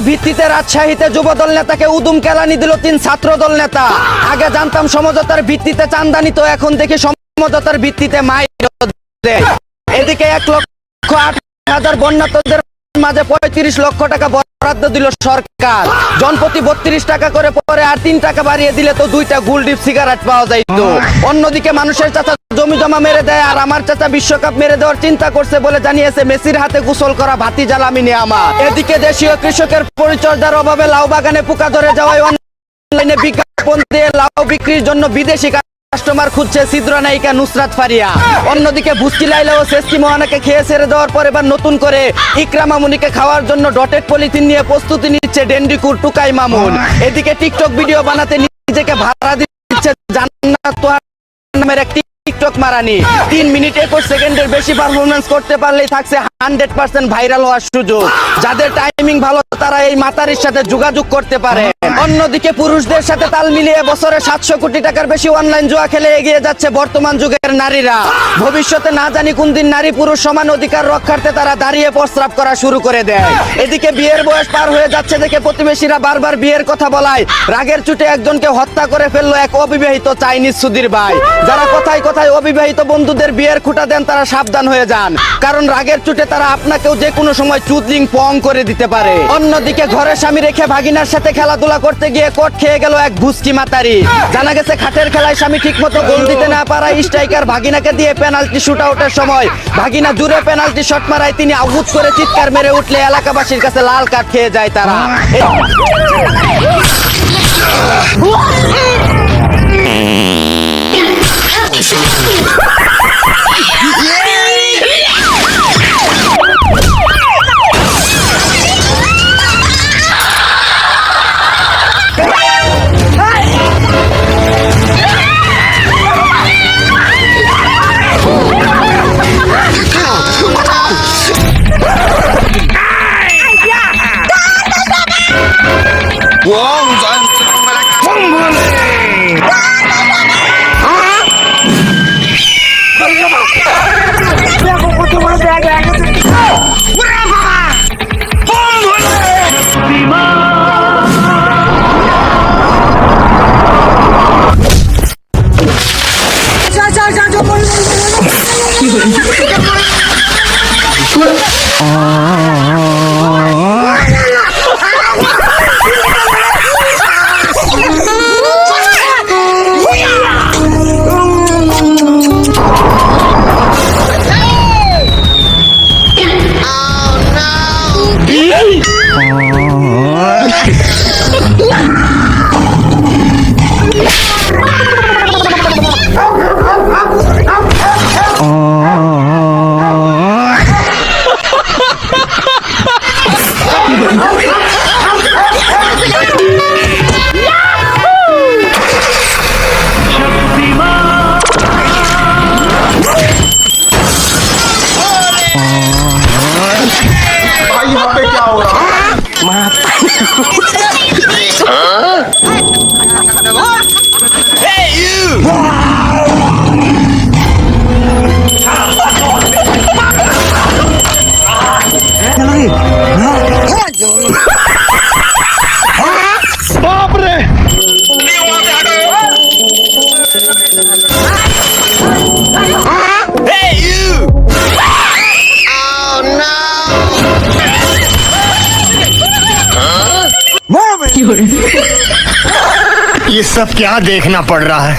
ভিত্তিতে রাজশাহীতে যুবদল নেতাকে উদুম কেলানি দিল 3 ছাত্রদল নেতা। আগে জানতাম সমঝোতার ভিত্তিতে চাঁদানি, তো এখন দেখি সমঝোতার ভিত্তিতে মাইর দেয়। এদিকে 1,08,000 বন্যার্তদের মাঝে 35 লক্ষ টাকা বরাদ্দ দিল সরকার। জনপ্রতি 32 টাকা করে, পরে আর 3 টাকা বাড়িয়ে দিলে তো 2টা গুলডিপ সিগারেট পাওয়া যাইত। অন্যদিকে মানুষের চাচা জমি জমা মেরে দেয়, আর আমার চাচা বিশ্বকাপ মেরে দেওয়ার চিন্তা করছে বলে জানিয়েছে মেসির হাতে গোসল করা ভাতিজা লামিনে আমা। এদিকে দেশীয় কৃষকের পরিচর্যার অভাবে লাউ বাগানে পোকা ধরে যাওয়ায় অনলাইনে বিজ্ঞাপন দিয়ে লাউ বিক্রির জন্য বিদেশি কাস্টমার খুঁজছে ছিদ্র নায়িকা নুসরাত ফারিয়া। অন্যদিকে ভুস্কি লাইলা ও সেস্কি মোহনাকে খেয়ে ছেড়ে দেওয়ার পর এবার নতুন করে ইকরা মামুনিকে খাওয়ার জন্য ডটেড পলিথিন নিয়ে প্রস্তুতি নিচ্ছে ডেন্ডিকুর টুকাই মামুন। এদিকে টিকটক ভিডিও বানাতে নিজেকে ভাড়া দিচ্ছে জান্নাত তোহার নামের একটি টিকটক মারানি। 3 মিনিট 21 সেকেন্ডের বেশি পারফরমেন্স করতে পারলেই থাকছে 100% ভাইরাল হওয়ার সুযোগ। যাদের টাইমিং ভালো তারা এই মাতারির সাথে যোগাযোগ করতে পারে। অন্যদিকে পুরুষদের সাথে তাল মিলিয়ে বছরে 700 কোটি টাকার বেশি অনলাইন জুয়া খেলে এগিয়ে যাচ্ছে বর্তমান যুগের নারীরা। ভবিষ্যতে না জানি কোন দিন নারী পুরুষ সমান অধিকার রক্ষার্থে তারা দাঁড়িয়ে প্রস্রাব করা শুরু করে দেয়। এদিকে বিয়ের বয়স পার হয়ে যাচ্ছে দেখে প্রতিবেশীরা বারবার বিয়ের কথা বলায় রাগের চুটে একজনকে হত্যা করে ফেললো এক অবিবাহিত চাইনিজ সুধীর ভাই। যারা কথায় কথায় অবিবাহিত বন্ধুদের বিয়ের খুঁটা দেন তারা সাবধান হয়ে যান, কারণ রাগের চুটে তারা আপনাকেও যে কোনো সময় চুদলিং পং করে দিতে পারে। অন্যদিকে ঘরে স্বামী রেখে ভাগিনার সাথে খেলাধুলা করতে গিয়ে কোট খেয়ে গেল এক ভুস্কি মাতারি। জানা গেছে খাটের খেলায় স্বামী ঠিকমতো গোল দিতে না পারায় স্ট্রাইকার ভাগিনাকে দিয়ে পেনাল্টি শুট আউটের সময় ভাগিনা জুড়ে পেনাল্টি শট মারায় তিনি আউট করে চিৎকার মেরে উঠলে এলাকাবাসীর কাছে লাল কার্ড খেয়ে যায় তারা। ये सब क्या देखना पड़ रहा है।